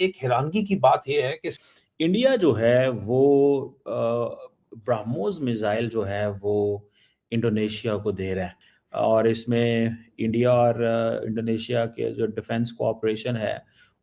एक हैरानगी की बात ये है कि इंडिया जो है वो ब्रह्मोस मिसाइल जो है वो इंडोनेशिया को दे रहा है और इसमें इंडिया और इंडोनेशिया के जो डिफेंस कोऑपरेशन है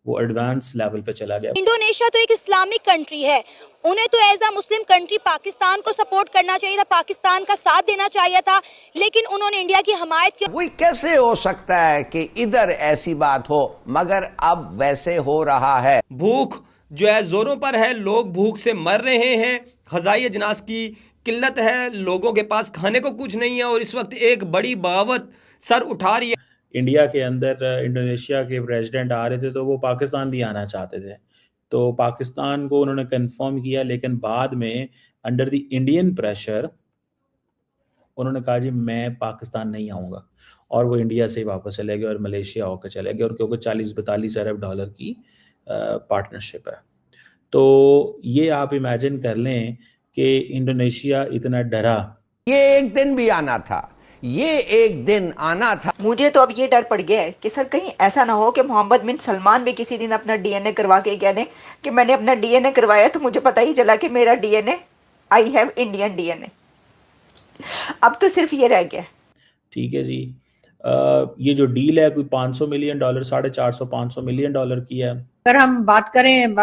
वो एडवांस लेवल पे चला गया। इंडोनेशिया तो एक इस्लामिक कंट्री है, उन्हें तो as a Muslim country Pakistan को सपोर्ट करना चाहिए था, पाकिस्तान का साथ देना चाहिए था, लेकिन उन्होंने इंडिया की हमायत की। वही कैसे हो सकता है कि इधर ऐसी बात हो मगर अब वैसे हो रहा है। भूख जो है जोरों पर है, लोग भूख से मर रहे हैं, ग़िज़ाई अजनास की किल्लत है, लोगों के पास खाने को कुछ नहीं है और इस वक्त एक बड़ी बगावत सर उठा रही है। इंडिया के अंदर इंडोनेशिया के प्रेसिडेंट आ रहे थे तो वो पाकिस्तान भी आना चाहते थे, तो पाकिस्तान को उन्होंने कंफर्म किया, लेकिन बाद में अंडर द इंडियन प्रेशर उन्होंने कहा जी मैं पाकिस्तान नहीं आऊँगा और वो इंडिया से ही वापस चले गए और मलेशिया होकर चले गए और क्योंकि 40-42 अरब डॉलर की पार्टनरशिप है। तो ये आप इमेजिन कर लें कि इंडोनेशिया इतना डरा। ये एक दिन भी आना था, ये एक दिन आना था। मुझे तो अब ये डर पड़ गया है कि सर कहीं ऐसा ना हो कि मोहम्मद बिन सलमान भी किसी दिन अपना डीएनए करवा के कह दें कि मैंने अपना डीएनए करवाया तो मुझे पता ही चला कि मेरा DNA, I have Indian DNA. अब तो सिर्फ ये रह गया। ठीक है जी, ये जो डील है कोई $500 मिलियन, 450-500 मिलियन डॉलर की है। अगर हम बात करें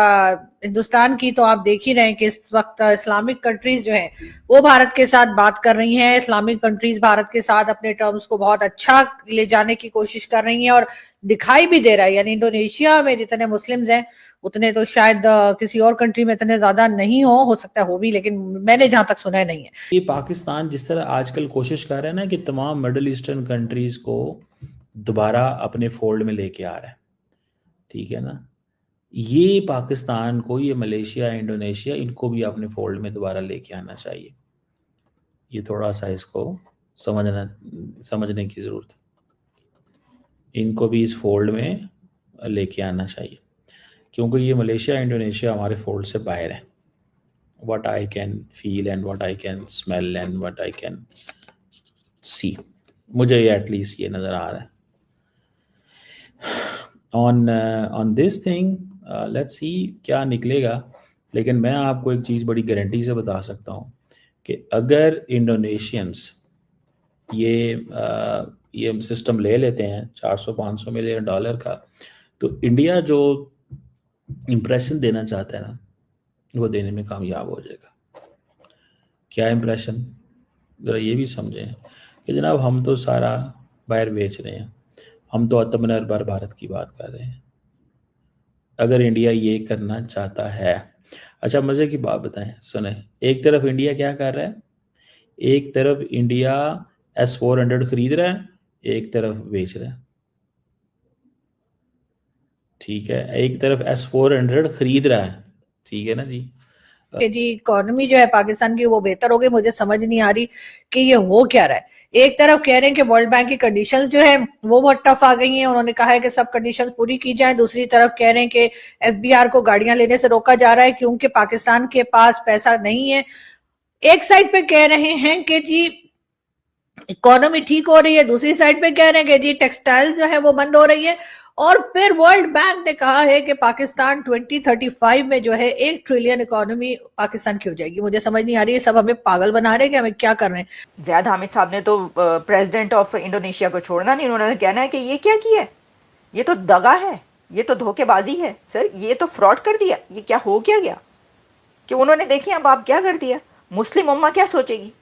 हिंदुस्तान की तो आप देख ही रहे हैं कि इस वक्त इस्लामिक कंट्रीज जो हैं वो भारत के साथ बात कर रही हैं। इस्लामिक कंट्रीज भारत के साथ अपने टर्म्स को बहुत अच्छा ले जाने की कोशिश कर रही हैं और दिखाई भी दे रहा है। यानी इंडोनेशिया में जितने मुस्लिम्स हैं उतने तो शायद किसी और कंट्री में इतने ज्यादा नहीं हो सकता है हो भी, लेकिन मैंने जहां तक सुना है नहीं है। ये पाकिस्तान जिस तरह आजकल कोशिश कर रहा है ना कि तमाम मिडल ईस्टर्न कंट्रीज को दोबारा अपने फोल्ड में लेके आ रहा है, ठीक है ना, ये पाकिस्तान को, ये मलेशिया, इंडोनेशिया, इनको भी अपने फोल्ड में दोबारा लेके आना चाहिए। ये थोड़ा सा इसको समझने की ज़रूरत है, इनको भी इस फोल्ड में लेके आना चाहिए क्योंकि ये मलेशिया, इंडोनेशिया हमारे फोल्ड से बाहर है। what I can feel and what I can smell and what I can see, मुझे ये एटलीस्ट ये नज़र आ रहा है। on this thing let's see क्या निकलेगा, लेकिन मैं आपको एक चीज़ बड़ी गारंटी से बता सकता हूँ कि अगर इंडोनेशियंस ये सिस्टम ले लेते हैं 400-500 मिलियन डॉलर का, तो इंडिया जो इम्प्रेशन देना चाहता है ना वो देने में कामयाब हो जाएगा। क्या इम्प्रेशन, ज़रा ये भी समझें कि जनाब हम तो सारा बाहर बेच रहे हैं, हम तो आत्मनिर्भर भारत की बात कर रहे हैं। अगर इंडिया ये करना चाहता है, अच्छा मज़े की बात बताएं, सुने, एक तरफ इंडिया क्या कर रहा है, एक तरफ इंडिया S-400 खरीद रहा है, एक तरफ बेच रहा है, ठीक है, एक तरफ S-400 खरीद रहा है, ठीक है ना जी। कि जी इकोनॉमी जो है पाकिस्तान की वो बेहतर हो गई, मुझे समझ नहीं आ रही कि ये हो क्या रहा है। एक तरफ कह रहे हैं कि वर्ल्ड बैंक की कंडीशंस जो है वो बहुत टफ आ गई हैं, उन्होंने कहा है कि सब कंडीशंस पूरी की जाए। दूसरी तरफ कह रहे हैं कि एफबीआर को गाड़ियां लेने से रोका जा रहा है क्योंकि पाकिस्तान के पास पैसा नहीं है। एक साइड पे कह रहे हैं कि जी इकोनॉमी ठीक हो रही है, दूसरी साइड पे कह रहे हैं कि जी टेक्सटाइल जो है वो बंद हो रही है, और फिर वर्ल्ड बैंक ने कहा है कि पाकिस्तान 2035 में जो है 1 ट्रिलियन इकोनॉमी पाकिस्तान की हो जाएगी। मुझे समझ नहीं आ रही है, सब हमें पागल बना रहे हैं कि हमें क्या कर रहे हैं। ज़ैद हामिद साहब ने तो प्रेसिडेंट ऑफ इंडोनेशिया को छोड़ना नहीं, उन्होंने कहना है कि ये क्या किया है, ये तो दगा है, ये तो धोखेबाजी है सर, ये तो फ्रॉड कर दिया, ये क्या हो क्या गया कि उन्होंने देखिए अब आप क्या कर दिया, मुस्लिम उम्मा क्या सोचेगी।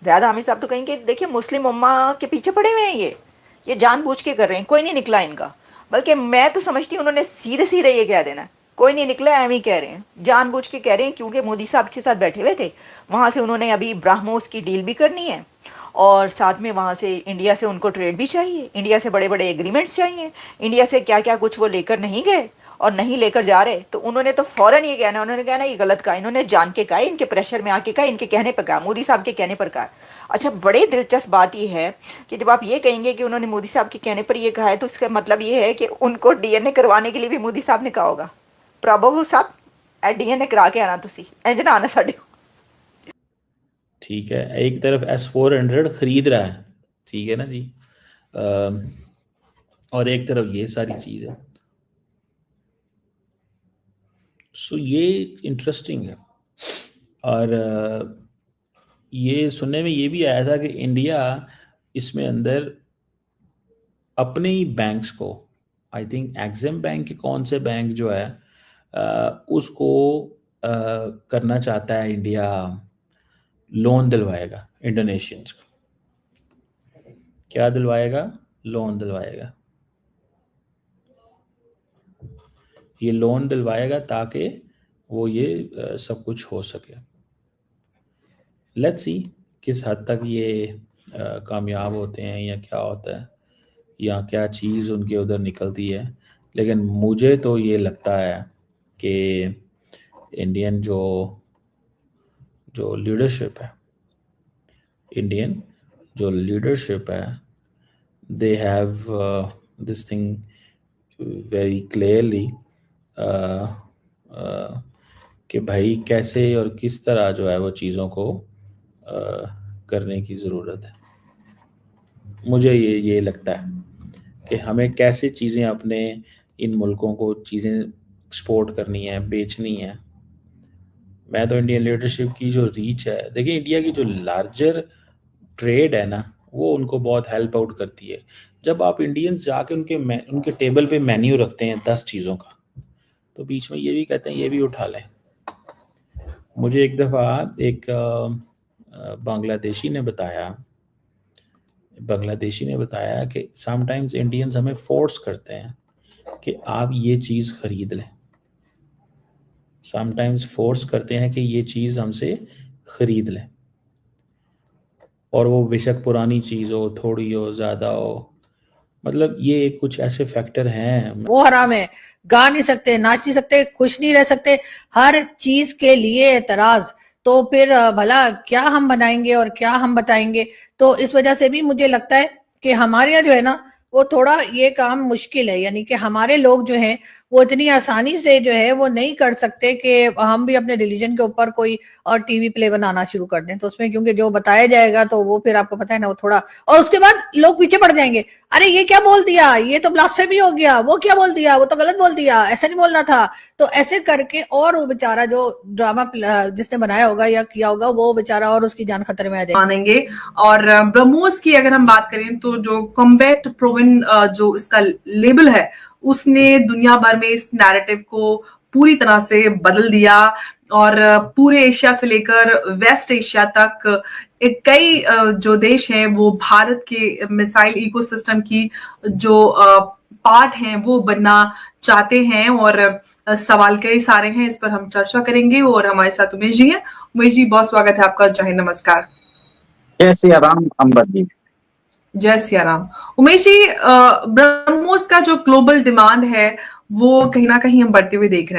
ज़ैद हामिद साहब तो कहेंगे देखिए मुस्लिम उम्मा के पीछे पड़े हुए हैं, ये जानबूझ के कर रहे हैं, कोई नहीं निकला इनका। बल्कि मैं तो समझती हूँ उन्होंने सीधे सीधे ये कह देना, कोई नहीं निकला, एम ही कह रहे हैं, जानबूझ के कह रहे हैं, क्योंकि मोदी साहब के साथ बैठे हुए थे, वहाँ से उन्होंने अभी ब्राह्मोस की डील भी करनी है और साथ में वहाँ से इंडिया से उनको ट्रेड भी चाहिए, इंडिया से बड़े बड़े एग्रीमेंट्स चाहिए, इंडिया से क्या क्या कुछ वो लेकर नहीं गए और नहीं लेकर जा रहे, तो उन्होंने तो फ़ौरन ये कहना, उन्होंने कहना ये गलत कहा, इन्होंने जान के कहा, इनके प्रेशर में आके कहा, इनके कहने पर कहा, मोदी साहब के कहने पर कहा। अच्छा, बड़ी दिलचस्प बात यह है कि जब आप ये कहेंगे कि उन्होंने मोदी साहब के कहने पर ये कहा है, तो इसका मतलब ये है कि उनको डीएनए करवाने के लिए भी मोदी साहब ने कहा होगा, प्रभु साहब डीएनए करा के आना, तुसी इंज ना आना साडे। ठीक है, एक तरफ S-400 खरीद रहा है, ठीक है ना जी, और एक तरफ ये सारी चीज़ है। सो ये इंटरेस्टिंग है। और ये सुनने में ये भी आया था कि इंडिया इसमें अंदर अपने ही बैंक्स को, आई थिंक एक्सिम बैंक के कौन से बैंक जो है उसको करना चाहता है इंडिया, लोन दिलवाएगा इंडोनेशियंस को। क्या दिलवाएगा? लोन दिलवाएगा। ये लोन दिलवाएगा ताकि वो ये सब कुछ हो सके। लेट्स सी किस हद तक ये कामयाब होते हैं या क्या होता है या क्या चीज़ उनके उधर निकलती है। लेकिन मुझे तो ये लगता है कि इंडियन जो लीडरशिप है, they have this thing very clearly कि भाई कैसे और किस तरह जो है वो चीज़ों को करने की ज़रूरत है। मुझे ये लगता है कि हमें कैसे चीज़ें अपने इन मुल्कों को चीज़ें एक्सपोर्ट करनी है, बेचनी है। मैं तो इंडियन लीडरशिप की जो रीच है, देखिए इंडिया की जो लार्जर ट्रेड है ना, वो उनको बहुत हेल्प आउट करती है। जब आप इंडियंस जाके उनके टेबल पे मेन्यू रखते हैं 10 चीज़ों का, तो बीच में ये भी कहते हैं ये भी उठा लें। मुझे एक दफ़ा एक बांग्लादेशी ने बताया कि समटाइम्स इंडियंस हमें फोर्स करते हैं कि आप ये चीज़ ख़रीद लें। समटाइम्स फोर्स करते हैं कि ये चीज़ हमसे ख़रीद लें, और वो बेशक पुरानी चीज़ हो, थोड़ी हो, ज़्यादा हो, मतलब ये कुछ ऐसे फैक्टर हैं। वो हराम है, गा नहीं सकते, नाच नहीं सकते, खुश नहीं रह सकते, हर चीज के लिए एतराज, तो फिर भला क्या हम बनाएंगे और क्या हम बताएंगे। तो इस वजह से भी मुझे लगता है कि हमारे यहाँ जो है ना वो थोड़ा ये काम मुश्किल है, यानी कि हमारे लोग जो हैं वो इतनी आसानी से जो है वो नहीं कर सकते कि हम भी अपने रिलीजन के ऊपर कोई और टीवी प्ले बनाना शुरू कर दें। तो उसमें क्योंकि जो बताया जाएगा तो वो फिर आपको पता है ना वो थोड़ा, और उसके बाद लोग पीछे पड़ जाएंगे, अरे ये क्या बोल दिया, ये तो ब्लास्फेमी हो गया, वो क्या बोल दिया, वो तो गलत बोल दिया, ऐसा नहीं बोलना था। तो ऐसे करके और वो बेचारा जो ड्रामा जिसने बनाया होगा या किया होगा वो बेचारा और उसकी जान खतरे में आ जाएगी। मानेंगे। और ब्रह्मोस की अगर हम बात करें तो जो कॉम्बैट प्रोवन जो इसका लेबल है उसने दुनिया भर में इस नैरेटिव को पूरी तरह से बदल दिया, और पूरे एशिया से लेकर वेस्ट एशिया तक कई जो देश हैं वो भारत के मिसाइल इकोसिस्टम की जो पार्ट हैं वो बनना चाहते हैं। और सवाल कई सारे हैं, इस पर हम चर्चा करेंगे। और हमारे साथ उमेश जी हैं। उमेश जी, बहुत स्वागत है आपका। जय हिंद, नमस्कार। जय सिया राम अंबर जी। जय सिया राम। उमेश जी, ब्रह्मोस का जो ग्लोबल डिमांड है वो कहीं ना कहीं हम बढ़ते हुए देख रहे हैं।